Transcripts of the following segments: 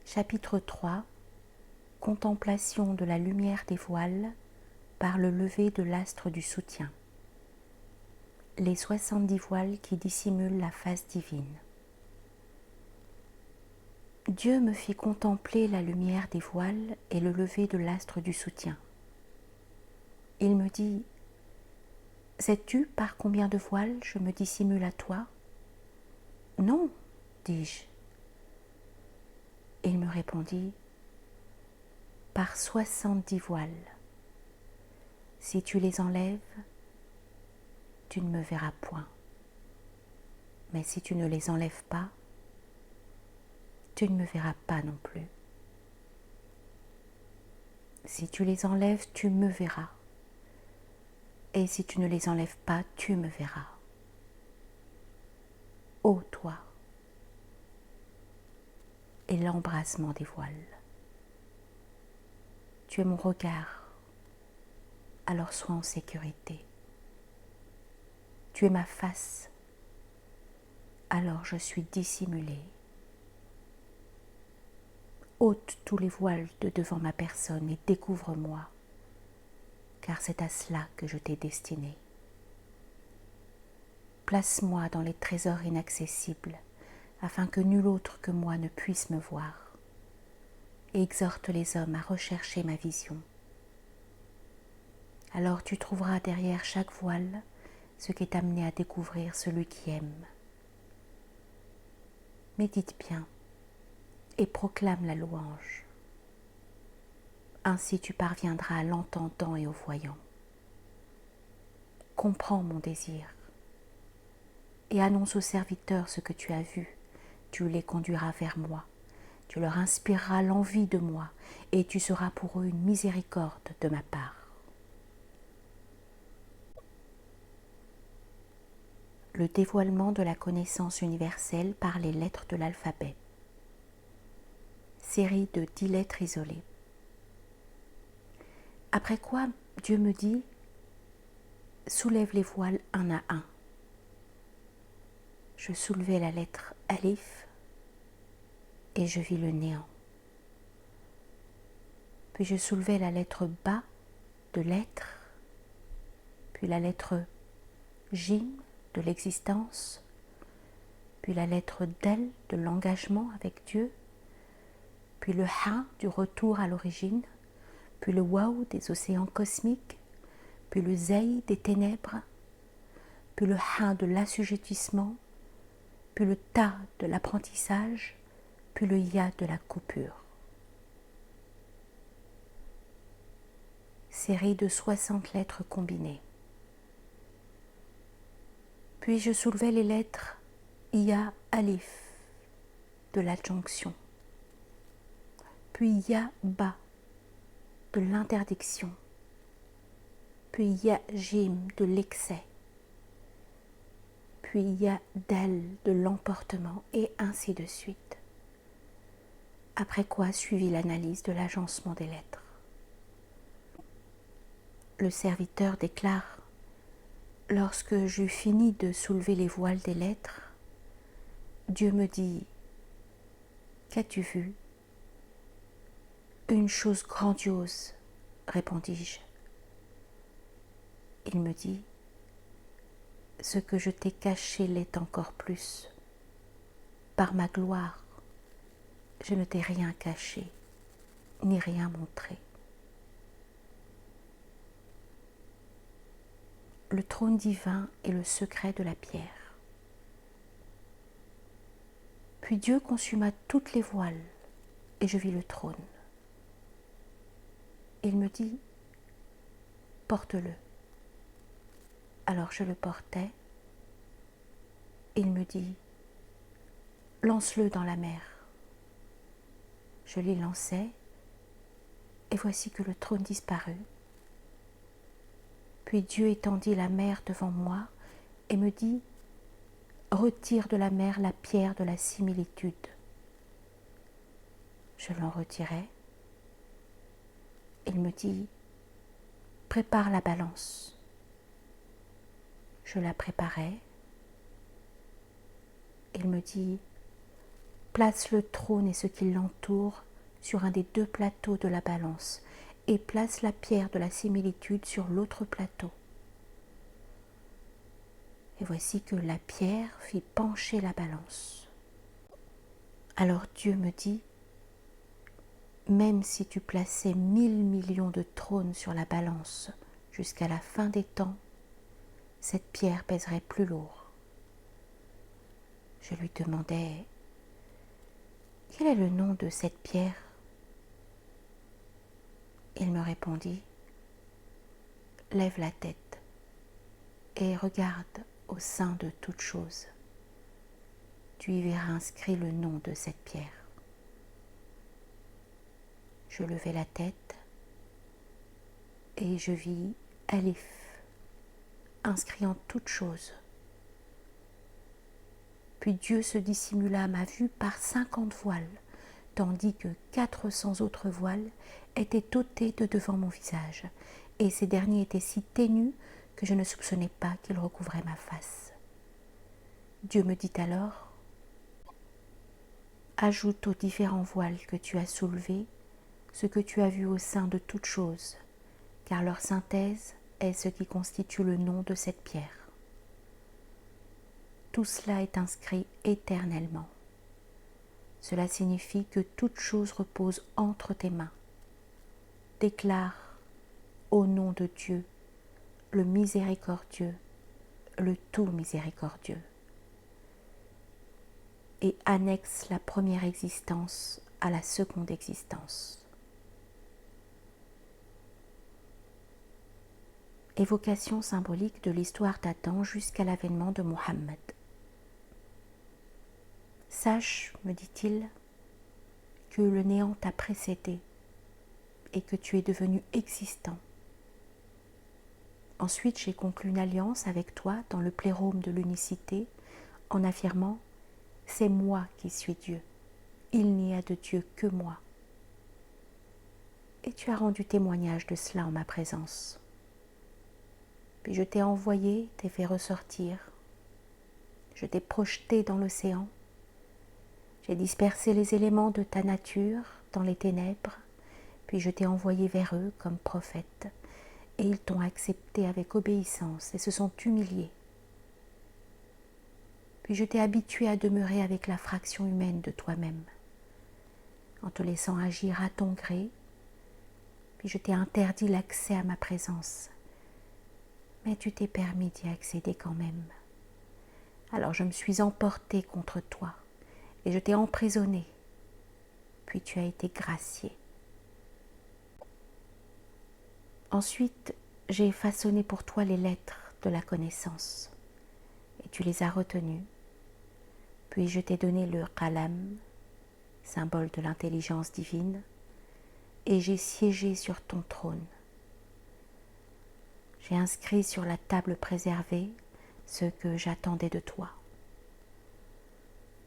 Chapitre 3. Contemplation de la lumière des voiles par le lever de l'astre du soutien. Les 70 voiles qui dissimulent la face divine. Dieu me fit contempler la lumière des voiles et le lever de l'astre du soutien. Il me dit : « Sais-tu par combien de voiles je me dissimule à toi ? » ?»« Non, dis-je. » Il me répondit : « Par 70 voiles. Si tu les enlèves, tu ne me verras point. Mais si tu ne les enlèves pas, tu ne me verras pas non plus. Si tu les enlèves, tu me verras. Et si tu ne les enlèves pas, tu me verras. Ô toi, et l'embrasement des voiles. Tu es mon regard, alors sois en sécurité. Tu es ma face, alors je suis dissimulée. Ôte tous les voiles de devant ma personne et découvre-moi, car c'est à cela que je t'ai destiné. Place-moi dans les trésors inaccessibles, afin que nul autre que moi ne puisse me voir, et exhorte les hommes à rechercher ma vision. Alors tu trouveras derrière chaque voile ce qui est amené à découvrir celui qui aime. Médite bien et proclame la louange. Ainsi tu parviendras à l'entendant et au voyant. Comprends mon désir et annonce aux serviteurs ce que tu as vu. Tu les conduiras vers moi. Tu leur inspireras l'envie de moi et tu seras pour eux une miséricorde de ma part. Le dévoilement de la connaissance universelle par les lettres de l'alphabet. Série de 10 lettres isolées. Après quoi, Dieu me dit : soulève les voiles un à un. Je soulevai la lettre Alif et je vis le néant. Puis je soulevai la lettre Ba de l'être, puis la lettre Jim de l'existence, puis la lettre Del de l'engagement avec Dieu, puis le Ha du retour à l'origine, puis le Waw des océans cosmiques, puis le Zei des ténèbres, puis le Ha de l'assujettissement, puis le Ta de l'apprentissage, puis le Ya de la coupure. Série de 60 lettres combinées. Puis je soulevai les lettres Ya Alif de l'adjonction, puis Ya Ba de l'interdiction, puis Ya Jim de l'excès, puis Ya Dal de l'emportement, et ainsi de suite. Après quoi suivit l'analyse de l'agencement des lettres. Le serviteur déclare : lorsque j'eus fini de soulever les voiles des lettres, Dieu me dit : qu'as-tu vu ? Une chose grandiose, répondis-je. Il me dit : ce que je t'ai caché l'est encore plus. Par ma gloire, je ne t'ai rien caché, ni rien montré. Le trône divin est le secret de la pierre. Puis Dieu consuma toutes les voiles, et je vis le trône. Il me dit : porte-le. Alors je le portai. Il me dit : lance-le dans la mer. Je l'y lançai, et voici que le trône disparut. Puis Dieu étendit la mer devant moi et me dit : retire de la mer la pierre de la similitude. Je l'en retirai. Il me dit : prépare la balance. Je la préparai. Il me dit : place le trône et ce qui l'entoure sur un des deux plateaux de la balance et place la pierre de la similitude sur l'autre plateau. Et voici que la pierre fit pencher la balance. Alors Dieu me dit, même si tu plaçais 1000 millions de trônes sur la balance jusqu'à la fin des temps, cette pierre pèserait plus lourd. Je lui demandai, quel est le nom de cette pierre? Il me répondit, lève la tête et regarde au sein de toute chose. Tu y verras inscrit le nom de cette pierre. Je levai la tête et je vis Alif inscrit en toute chose. Puis Dieu se dissimula à ma vue par 50 voiles, tandis que 400 autres voiles étaient ôtés de devant mon visage, et ces derniers étaient si ténus que je ne soupçonnais pas qu'ils recouvraient ma face. Dieu me dit alors, ajoute aux différents voiles que tu as soulevés ce que tu as vu au sein de toutes choses, car leur synthèse est ce qui constitue le nom de cette pierre. Tout cela est inscrit éternellement. Cela signifie que toute chose repose entre tes mains. Déclare au nom de Dieu, le miséricordieux, le tout miséricordieux, et annexe la première existence à la seconde existence. Évocation symbolique de l'histoire d'Adam jusqu'à l'avènement de Mohammed. Sache, me dit-il, que le néant t'a précédé et que tu es devenu existant. Ensuite, j'ai conclu une alliance avec toi dans le plérôme de l'unicité en affirmant « C'est moi qui suis Dieu, il n'y a de Dieu que moi ». Et tu as rendu témoignage de cela en ma présence. Puis je t'ai envoyé, t'ai fait ressortir, je t'ai projeté dans l'océan, j'ai dispersé les éléments de ta nature dans les ténèbres, puis je t'ai envoyé vers eux comme prophète, et ils t'ont accepté avec obéissance et se sont humiliés. Puis je t'ai habitué à demeurer avec la fraction humaine de toi-même, en te laissant agir à ton gré, puis je t'ai interdit l'accès à ma présence, mais tu t'es permis d'y accéder quand même. Alors je me suis emporté contre toi, et je t'ai emprisonné, puis tu as été gracié. Ensuite, j'ai façonné pour toi les lettres de la connaissance, et tu les as retenues. Puis je t'ai donné le qalam, symbole de l'intelligence divine, et j'ai siégé sur ton trône. J'ai inscrit sur la table préservée ce que j'attendais de toi.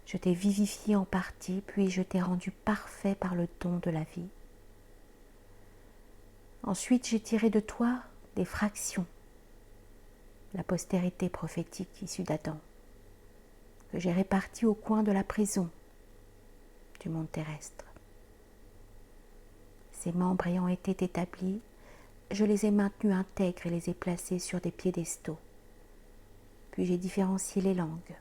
Je t'ai vivifié en partie, puis je t'ai rendu parfait par le don de la vie. Ensuite, j'ai tiré de toi des fractions, la postérité prophétique issue d'Adam, que j'ai répartie au coin de la prison du monde terrestre. Ces membres ayant été établis, je les ai maintenus intègres et les ai placés sur des piédestaux. Puis j'ai différencié les langues.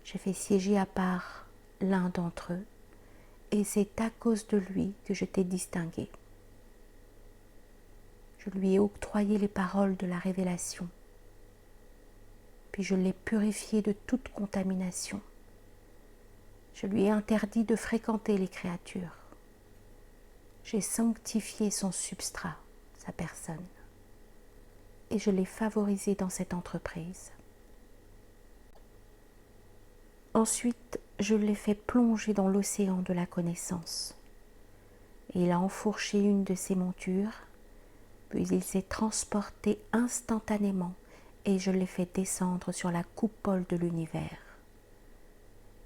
J'ai fait siéger à part l'un d'entre eux, et c'est à cause de lui que je t'ai distingué. Je lui ai octroyé les paroles de la révélation, puis je l'ai purifié de toute contamination. Je lui ai interdit de fréquenter les créatures. J'ai sanctifié son substrat, sa personne, et je l'ai favorisé dans cette entreprise. Ensuite, je l'ai fait plonger dans l'océan de la connaissance, et il a enfourché une de ses montures, puis il s'est transporté instantanément, et je l'ai fait descendre sur la coupole de l'univers.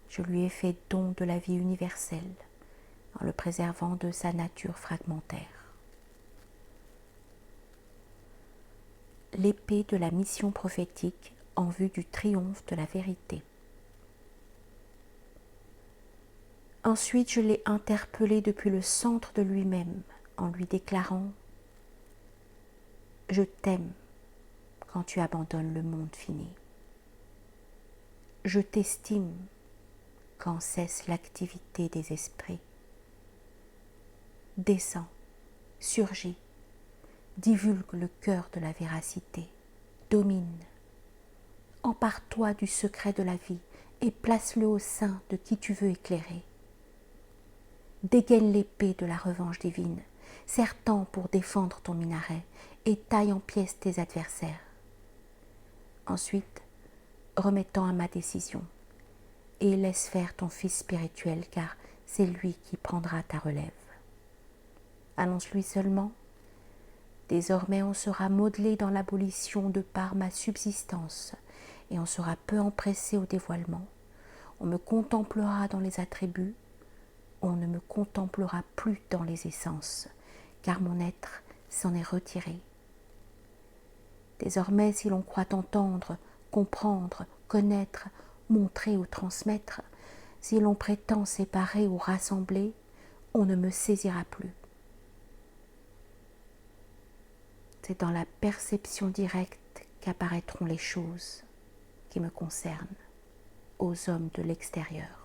Je lui ai fait don de la vie universelle, en le préservant de sa nature fragmentaire. L'épée de la mission prophétique en vue du triomphe de la vérité. Ensuite, je l'ai interpellé depuis le centre de lui-même en lui déclarant « Je t'aime quand tu abandonnes le monde fini. Je t'estime quand cesse l'activité des esprits. Descends, surgis, divulgue le cœur de la véracité, domine. Empare-toi du secret de la vie et place-le au sein de qui tu veux éclairer. Dégaine l'épée de la revanche divine, serre-t'en pour défendre ton minaret et taille en pièces tes adversaires. Ensuite, remets-t'en à ma décision et laisse faire ton fils spirituel car c'est lui qui prendra ta relève. Annonce-lui seulement, désormais on sera modelé dans l'abolition de par ma subsistance et on sera peu empressé au dévoilement. On me contemplera dans les attributs, on ne me contemplera plus dans les essences, car mon être s'en est retiré. Désormais, si l'on croit entendre, comprendre, connaître, montrer ou transmettre, si l'on prétend séparer ou rassembler, on ne me saisira plus. C'est dans la perception directe qu'apparaîtront les choses qui me concernent aux hommes de l'extérieur.